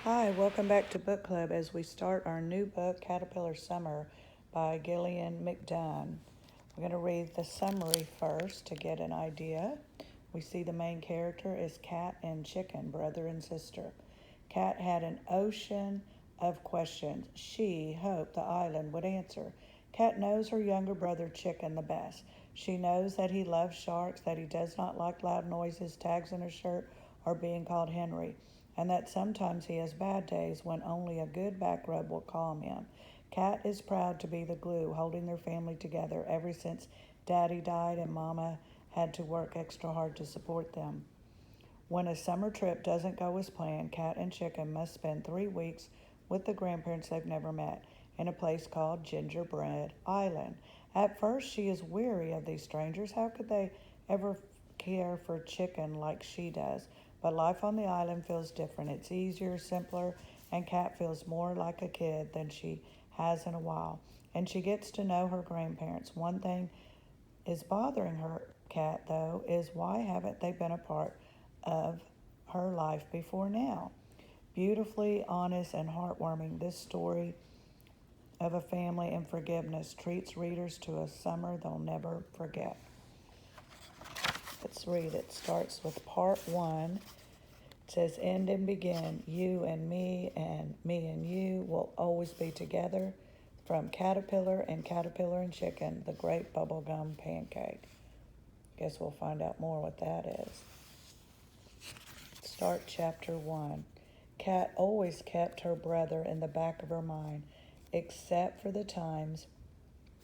Hi, welcome back to Book Club as we start our new book, Caterpillar Summer by Gillian McDunn. We're going to read the summary first to get an idea. We see the main character is Cat and Chicken, brother and sister. Cat had an ocean of questions she hoped the island would answer. Cat knows her younger brother Chicken the best. She knows that he loves sharks, that he does not like loud noises, tags on his shirt, or being called Henry, and that sometimes he has bad days when only a good back rub will calm him. Cat is proud to be the glue holding their family together ever since Daddy died and Mama had to work extra hard to support them. When a summer trip doesn't go as planned, Cat and Chicken must spend 3 weeks with the grandparents they've never met in a place called Gingerbread Island. At first, she is weary of these strangers. How could they ever care for Chicken like she does? But life on the island feels different. It's easier, simpler, and Cat feels more like a kid than she has in a while. And she gets to know her grandparents. One thing is bothering her, Cat, though, is why haven't they been a part of her life before now? Beautifully honest and heartwarming, this story of a family and forgiveness treats readers to a summer they'll never forget. Let's read. It starts with part 1. It says, end and begin. You and me and you will always be together. From Caterpillar and Chicken, the great bubblegum pancake. Guess we'll find out more what that is. Start chapter 1. Cat always kept her brother in the back of her mind, except for the times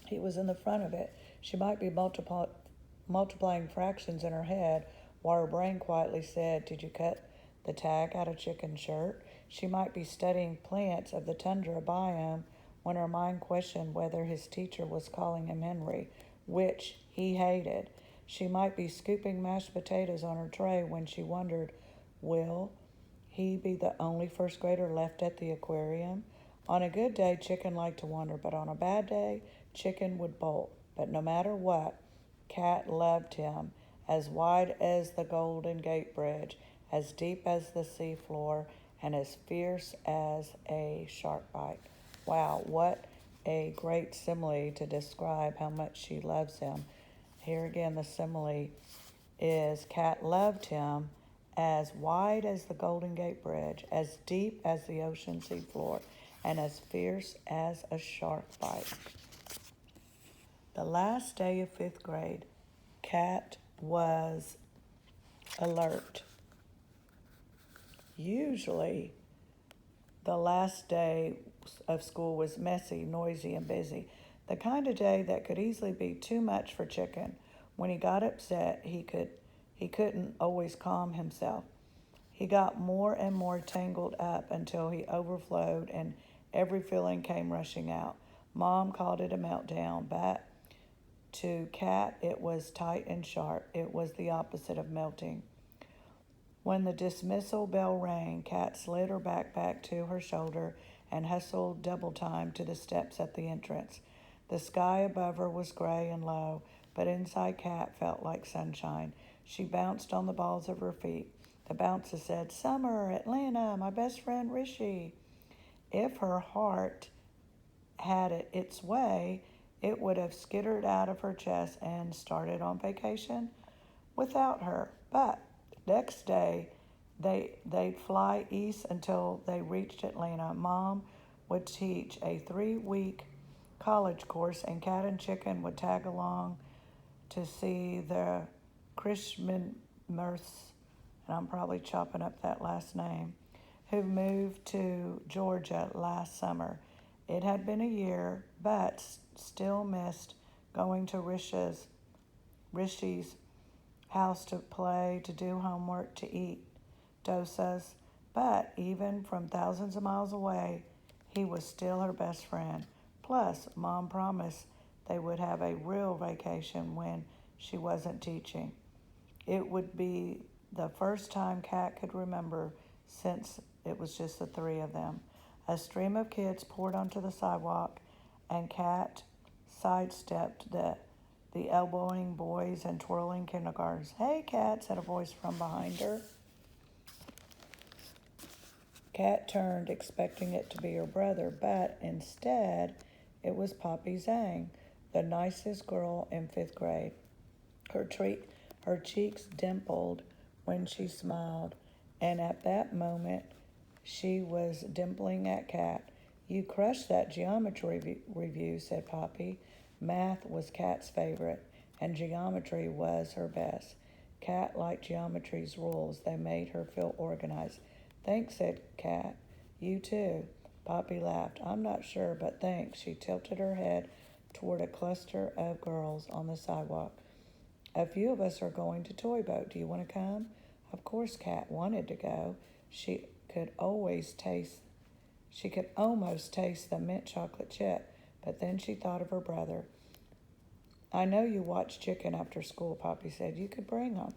he was in the front of it. She might be multiplying fractions in her head while her brain quietly said, did you cut the tag out of Chicken's shirt? She might be studying plants of the tundra biome when her mind questioned whether his teacher was calling him Henry, which he hated. She might be scooping mashed potatoes on her tray when she wondered, will he be the only first grader left at the aquarium? On a good day, Chicken liked to wander, but on a bad day, Chicken would bolt. But no matter what, Cat loved him, as wide as the Golden Gate Bridge, as deep as the sea floor, and as fierce as a shark bite. Wow, what a great simile to describe how much she loves him. Here again, the simile is Cat loved him as wide as the Golden Gate Bridge, as deep as the ocean sea floor, and as fierce as a shark bite. The last day of 5th grade, Cat was alert. Usually, the last day of school was messy, noisy, and busy. The kind of day that could easily be too much for Chicken. When he got upset, he couldn't always calm himself. He got more and more tangled up until he overflowed and every feeling came rushing out. Mom called it a meltdown, but to Cat it was tight and sharp. It was the opposite of melting. When the dismissal bell rang, Cat slid her backpack to her shoulder and hustled double time to the steps at the entrance. The sky above her was gray and low, but inside Cat felt like sunshine. She bounced on the balls of her feet. The bouncer said, Summer, Atlanta, my best friend Rishi. If her heart had it its way, it would have skittered out of her chest and started on vacation without her. But next day, they'd fly east until they reached Atlanta. Mom would teach a 3-week college course, and Cat and Chicken would tag along to see the Christmas, and I'm probably chopping up that last name, who moved to Georgia last summer. It had been a year, but still missed going to Rishi's house to play, to do homework, to eat dosas. But even from thousands of miles away, he was still her best friend. Plus, Mom promised they would have a real vacation when she wasn't teaching. It would be the first time Cat could remember since it was just the 3 of them. A stream of kids poured onto the sidewalk, and Cat sidestepped the elbowing boys and twirling kindergartners. Hey, Cat, said a voice from behind her. Kat turned, expecting it to be her brother, but instead it was Poppy Zhang, the nicest girl in fifth grade. Her, treat, her cheeks dimpled when she smiled, and at that moment she was dimpling at Kat. You crushed that geometry review, said Poppy. Math was Kat's favorite, and geometry was her best. Kat liked geometry's rules. They made her feel organized. Thanks, said Kat. You too. Poppy laughed. I'm not sure, but thanks. She tilted her head toward a cluster of girls on the sidewalk. A few of us are going to Toy Boat. Do you want to come? Of course Kat wanted to go. She could always taste she could almost taste the mint chocolate chip, but then she thought of her brother. I know you watch Chicken after school, Poppy said. You could bring him.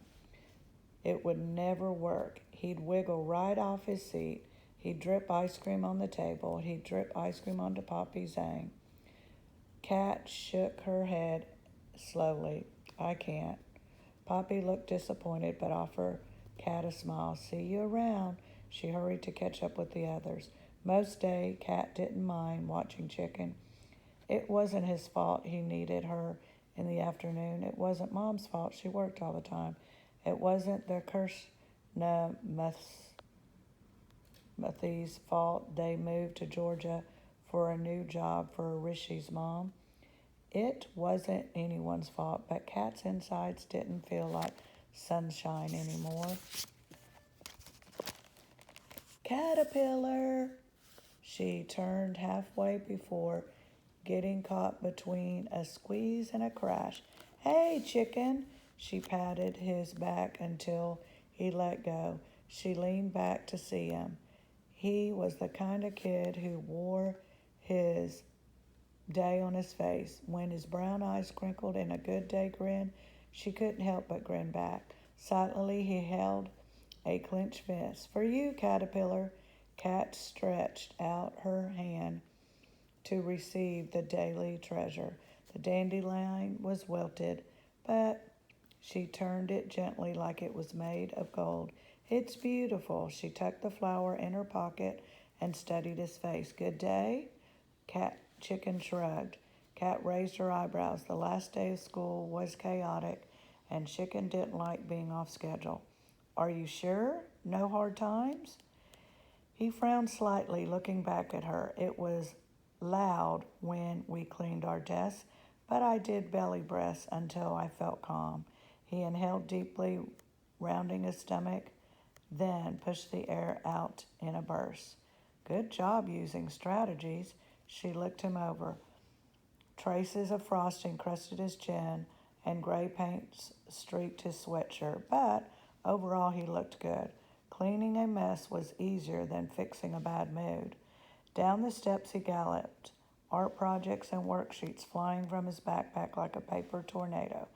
It would never work. He'd wiggle right off his seat. He'd drip ice cream on the table. He'd drip ice cream onto Poppy Zhang. Kat shook her head slowly. I can't. Poppy looked disappointed, but offered Kat a smile. See you around. She hurried to catch up with the others. Most day, Kat didn't mind watching Chicken. It wasn't his fault he needed her in the afternoon. It wasn't Mom's fault. She worked all the time. It wasn't the Mathi's fault they moved to Georgia for a new job for Rishi's mom. It wasn't anyone's fault, but Kat's insides didn't feel like sunshine anymore. Caterpillar! She turned halfway before getting caught between a squeeze and a crash. Hey, Chicken! She patted his back until he let go. She leaned back to see him. He was the kind of kid who wore his day on his face. When his brown eyes crinkled in a good day grin, she couldn't help but grin back. Silently, he held a clenched fist. For you, Caterpillar. Kat stretched out her hand to receive the daily treasure. The dandelion was wilted, but she turned it gently like it was made of gold. It's beautiful. She tucked the flower in her pocket and studied his face. Good day? Chicken shrugged. Kat raised her eyebrows. The last day of school was chaotic, and Chicken didn't like being off schedule. Are you sure? No hard times? He frowned slightly, looking back at her. It was loud when we cleaned our desks, but I did belly breaths until I felt calm. He inhaled deeply, rounding his stomach, then pushed the air out in a burst. Good job using strategies. She looked him over. Traces of frosting crusted his chin, and gray paint streaked his sweatshirt, but overall he looked good. Cleaning a mess was easier than fixing a bad mood. Down the steps he galloped, art projects and worksheets flying from his backpack like a paper tornado.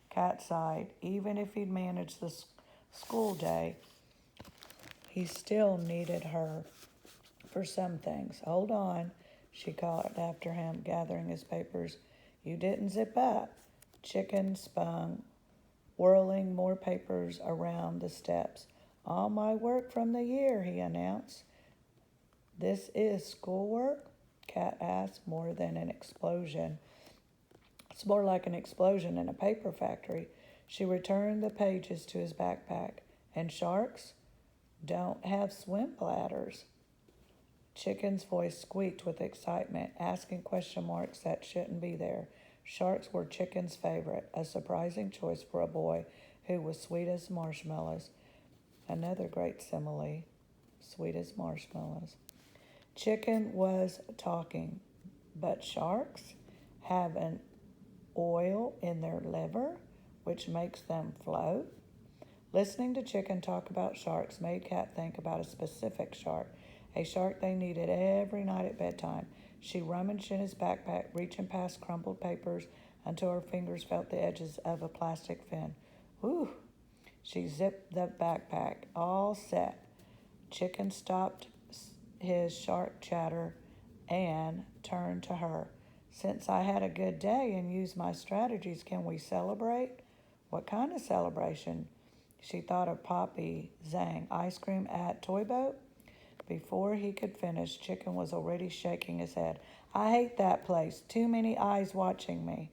Kat sighed. Even if he'd managed the school day, he still needed her for some things. Hold on, she called after him, gathering his papers. You didn't zip up. Chicken spun, whirling more papers around the steps. All my work from the year, he announced. This is schoolwork? Kat asked, more than an explosion. It's more like an explosion in a paper factory. She returned the pages to his backpack. And sharks don't have swim bladders. Chicken's voice squeaked with excitement, asking question marks that shouldn't be there. Sharks were Chicken's favorite, a surprising choice for a boy who was sweet as marshmallows. Another great simile, sweet as marshmallows. Chicken was talking, but sharks have an oil in their liver, which makes them float. Listening to Chicken talk about sharks made Kat think about a specific shark, a shark they needed every night at bedtime. She rummaged in his backpack, reaching past crumpled papers until her fingers felt the edges of a plastic fin. Whew! She zipped the backpack. All set. Chicken stopped his shark chatter and turned to her. Since I had a good day and used my strategies, can we celebrate? What kind of celebration? She thought of Poppy Zhang. Ice cream at Toy Boat? Before he could finish, Chicken was already shaking his head. I hate that place. Too many eyes watching me.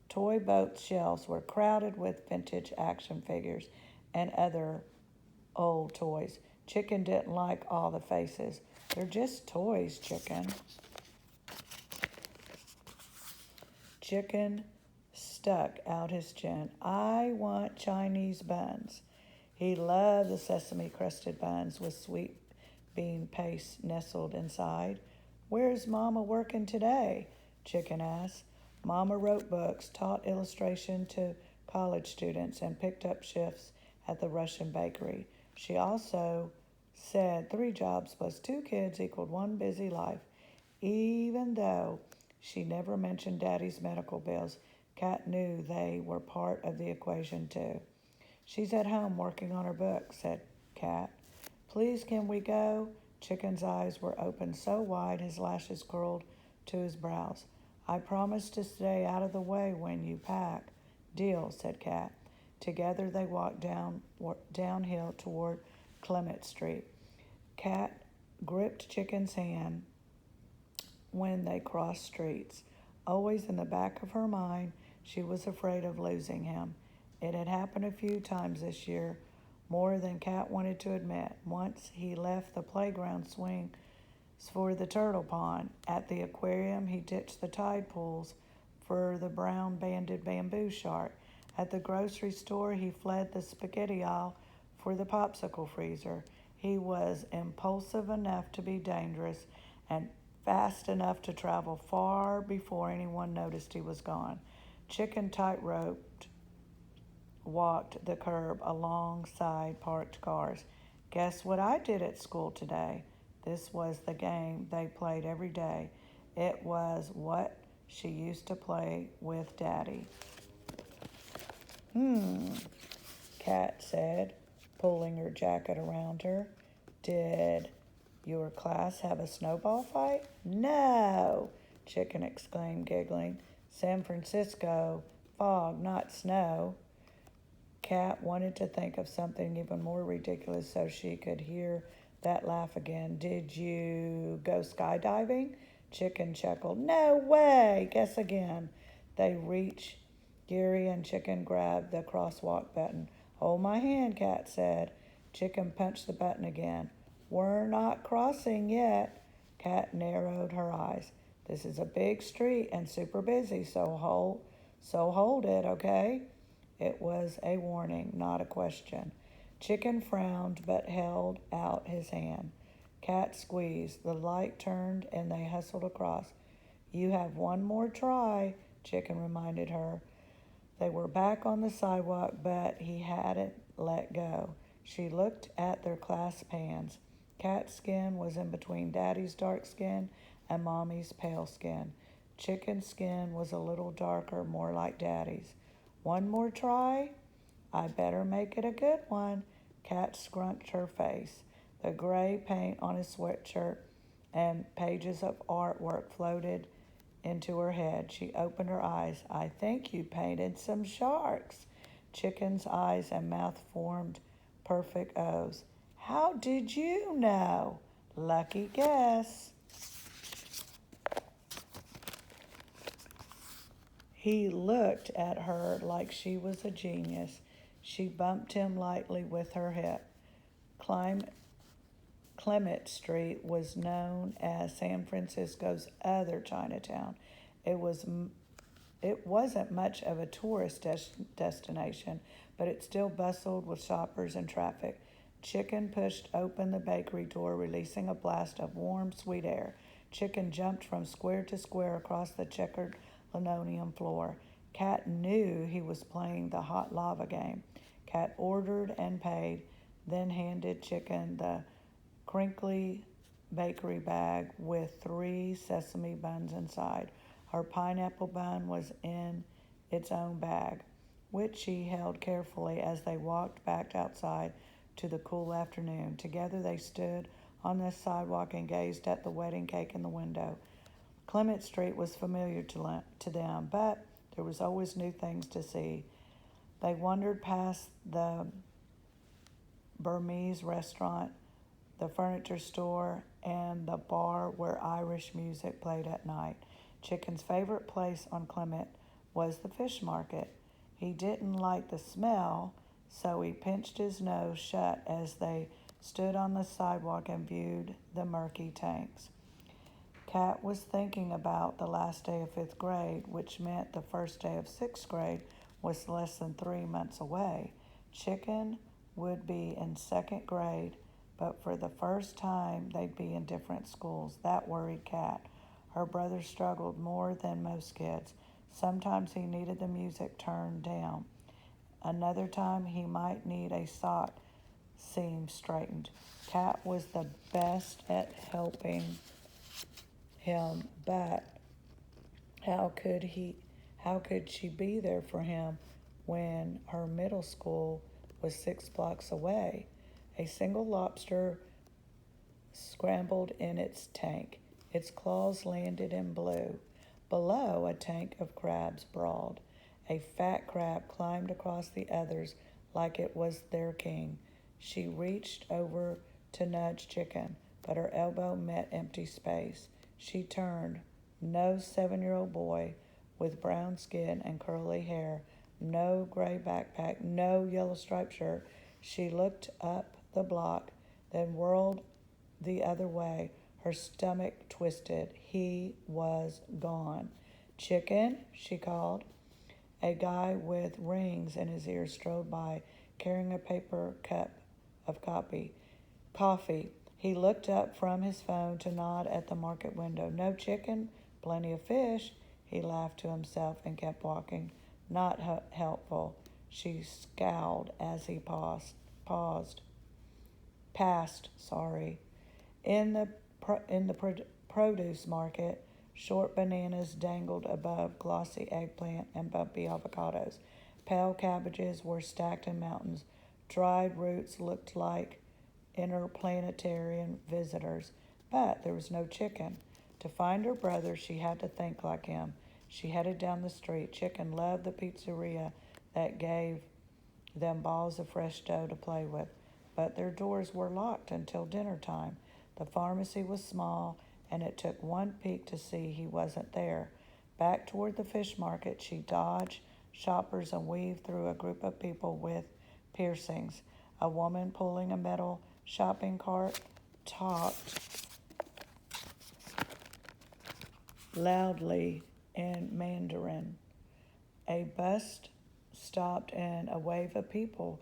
Toy boat shelves were crowded with vintage action figures and other old toys. Chicken didn't like all the faces. They're just toys, Chicken. Chicken stuck out his chin. I want Chinese buns. He loved the sesame crusted buns with sweet bean paste nestled inside. Where's Mama working today? Chicken asked. Mama wrote books, taught illustration to college students, and picked up shifts at the Russian bakery. She also said 3 jobs plus 2 kids equaled one busy life. Even though she never mentioned Daddy's medical bills, Kat knew they were part of the equation too. She's at home working on her book, said Kat. Please, can we go? Chicken's eyes were open so wide his lashes curled to his brows. I promise to stay out of the way when you pack. Deal, said Kat. Together they walked downhill toward Clement Street. Kat gripped Chicken's hand when they crossed streets. Always in the back of her mind, she was afraid of losing him. It had happened a few times this year, more than Kat wanted to admit. Once he left the playground swings for the turtle pond. At the aquarium, he ditched the tide pools for the brown-banded bamboo shark. At the grocery store, he fled the spaghetti aisle for the popsicle freezer. He was impulsive enough to be dangerous and fast enough to travel far before anyone noticed he was gone. Chicken tight-roped walked the curb alongside parked cars. Guess what I did at school today? This was the game they played every day. It was what she used to play with Daddy. Kat said, pulling her jacket around her. Did your class have a snowball fight? No, Chicken exclaimed, giggling. San Francisco, fog, not snow. Kat wanted to think of something even more ridiculous so she could hear that laugh again. Did you go skydiving? Chicken chuckled. No way! Guess again. They reached Gary and Chicken grabbed the crosswalk button. Hold my hand, Kat said. Chicken punched the button again. We're not crossing yet. Kat narrowed her eyes. This is a big street and super busy, so hold it, okay? It was a warning, not a question. Chicken frowned but held out his hand. Kat squeezed. The light turned and they hustled across. You have one more try, Chicken reminded her. They were back on the sidewalk, but he hadn't let go. She looked at their clasped hands. Kat's skin was in between Daddy's dark skin and Mommy's pale skin. Chicken's skin was a little darker, more like Daddy's. One more try? I better make it a good one. Kat scrunched her face. The gray paint on his sweatshirt and pages of artwork floated into her head. She opened her eyes. I think you painted some sharks. Chicken's eyes and mouth formed perfect O's. How did you know? Lucky guess. He looked at her like she was a genius. She bumped him lightly with her hip. Clement Street was known as San Francisco's other Chinatown. It wasn't much of a tourist destination, but it still bustled with shoppers and traffic. Chicken pushed open the bakery door, releasing a blast of warm, sweet air. Chicken jumped from square to square across the checkered linoleum floor. Kat knew he was playing the hot lava game. Kat ordered and paid, then handed Chicken the crinkly bakery bag with 3 sesame buns inside. Her pineapple bun was in its own bag, which she held carefully as they walked back outside to the cool afternoon. Together they stood on the sidewalk and gazed at the wedding cake in the window. Clement Street was familiar to them, but there was always new things to see. They wandered past the Burmese restaurant the furniture store, and the bar where Irish music played at night. Chicken's favorite place on Clement was the fish market. He didn't like the smell, so he pinched his nose shut as they stood on the sidewalk and viewed the murky tanks. Kat was thinking about the last day of fifth grade, which meant the first day of sixth grade was less than 3 months away. Chicken would be in second grade, but for the first time they'd be in different schools. That worried Kat. Her brother struggled more than most kids. Sometimes he needed the music turned down. Another time he might need a sock seam straightened. Kat was the best at helping him, but how could he how could she be there for him when her middle school was 6 blocks away? A single lobster scrambled in its tank. Its claws landed in blue. Below, a tank of crabs brawled. A fat crab climbed across the others like it was their king. She reached over to nudge Chicken, but her elbow met empty space. She turned. No 7-year-old boy with brown skin and curly hair, no gray backpack, no yellow striped shirt. She looked up the block, then whirled the other way. Her stomach twisted. He was gone. Chicken, she called. A guy with rings in his ears strode by, carrying a paper cup of coffee. He looked up from his phone to nod at the market window. No chicken, plenty of fish. He laughed to himself and kept walking. Not helpful. She scowled as he passed. In the produce market, short bananas dangled above glossy eggplant and bumpy avocados. Pale cabbages were stacked in mountains. Dried roots looked like interplanetarian visitors, but there was no chicken. To find her brother, she had to think like him. She headed down the street. Chicken loved the pizzeria that gave them balls of fresh dough to play with, but their doors were locked until dinner time. The pharmacy was small, and it took one peek to see he wasn't there. Back toward the fish market, she dodged shoppers and weaved through a group of people with piercings. A woman pulling a metal shopping cart talked loudly in Mandarin. A bus stopped and a wave of people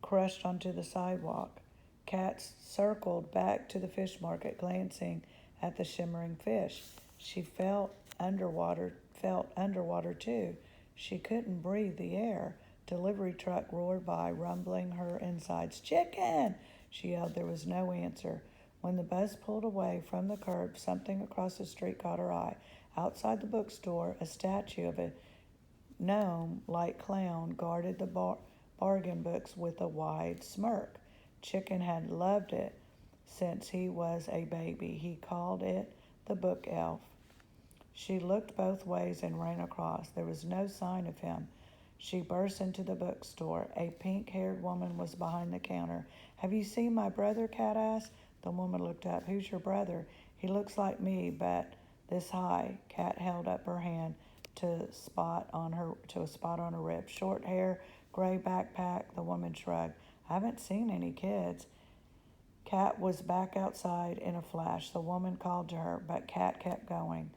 crushed onto the sidewalk. Kat circled back to the fish market, glancing at the shimmering fish. She felt underwater too. She couldn't breathe the air. Delivery truck roared by, rumbling her insides. Chicken! She yelled. There was no answer. When the bus pulled away from the curb, something across the street caught her eye. Outside the bookstore, a statue of a gnome-like clown guarded the bargain books with a wide smirk. Chicken had loved it since he was a baby. He called it the book elf. She looked both ways and ran across. There was no sign of him. She burst into the bookstore. A pink-haired woman was behind the counter. Have you seen my brother? Kat asked. The woman looked up. Who's your brother? He looks like me, but this high. Kat held up her hand to a spot on her rib. Short hair, gray backpack. The woman shrugged. I haven't seen any kids. Kat was back outside in a flash. The woman called to her, but Kat kept going.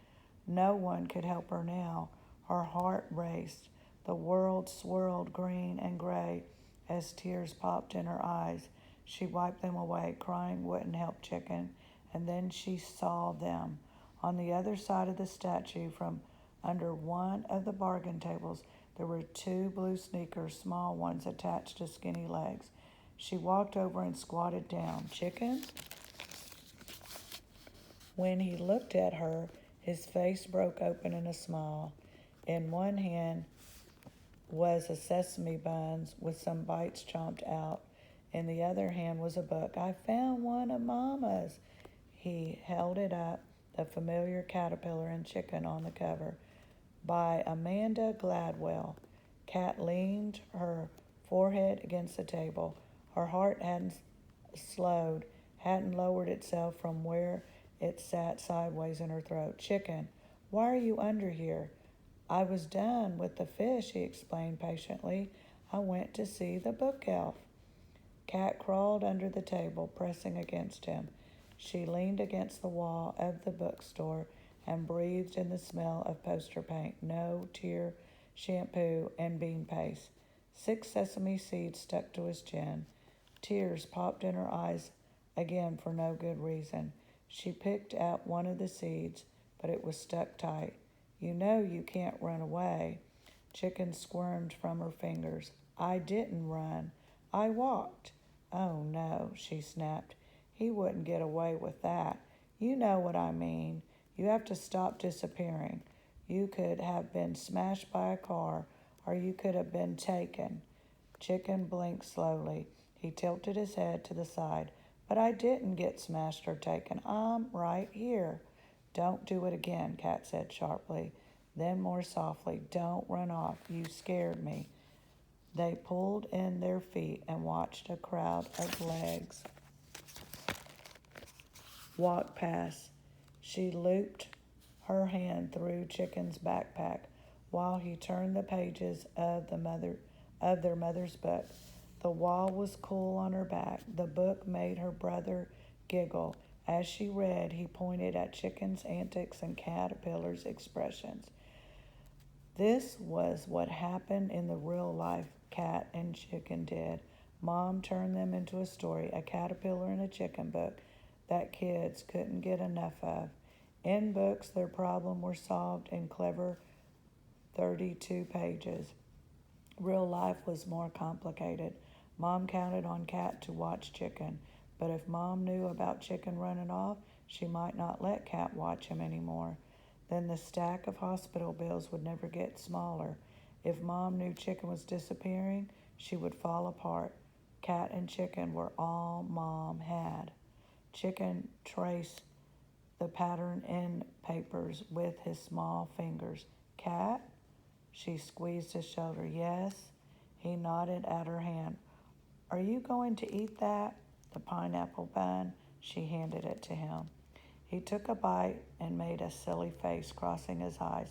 No one could help her now. Her heart raced. The world swirled green and gray as tears popped in her eyes. She wiped them away. Crying wouldn't help Chicken. And then she saw them. On the other side of the statue, from under one of the bargain tables, there were 2 blue sneakers, small ones attached to skinny legs. She walked over and squatted down. Chicken? When he looked at her, his face broke open in a smile. In one hand was a sesame buns with some bites chomped out. In the other hand was a book. I found one of Mama's. He held it up, the familiar caterpillar and chicken on the cover. By Amanda Gladwell. Kat leaned her forehead against the table. Her heart hadn't hadn't lowered itself from where it sat sideways in her throat. Chicken, why are you under here? I was done with the fish, he explained patiently. I went to see the book elf. Cat crawled under the table, pressing against him. She leaned against the wall of the bookstore and breathed in the smell of poster paint, no-tear shampoo, and bean paste. 6 sesame seeds stuck to his chin. Tears popped in her eyes again for no good reason. She picked out one of the seeds, but it was stuck tight. You know you can't run away. Chicken squirmed from her fingers. I didn't run. I walked. Oh no, she snapped. He wouldn't get away with that. You know what I mean. You have to stop disappearing. You could have been smashed by a car, or you could have been taken. Chicken blinked slowly. He tilted his head to the side. But I didn't get smashed or taken. I'm right here. Don't do it again, Cat said sharply. Then more softly, don't run off. You scared me. They pulled in their feet and watched a crowd of legs walk past. She looped her hand through Chicken's backpack while he turned the pages of their mother's book. The wall was cool on her back. The book made her brother giggle. As she read, he pointed at Chicken's antics and Caterpillar's expressions. This was what happened in the real life Cat and Chicken did. Mom turned them into a story, a caterpillar and a chicken book that kids couldn't get enough of. In books, their problems were solved in clever 32 pages. Real life was more complicated. Mom counted on Cat to watch Chicken, but if Mom knew about Chicken running off, she might not let Cat watch him anymore. Then the stack of hospital bills would never get smaller. If Mom knew Chicken was disappearing, she would fall apart. Cat and Chicken were all Mom had. Chicken traced the pattern in papers with his small fingers. Cat? She squeezed his shoulder. Yes? He nodded at her hand. Are you going to eat that? The pineapple bun? She handed it to him. He took a bite and made a silly face, crossing his eyes.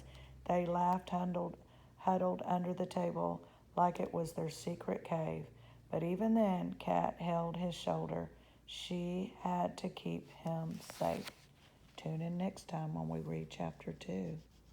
They laughed, huddled under the table like it was their secret cave. But even then, Cat held his shoulder. She had to keep him safe. Tune in next time when we read Chapter 2.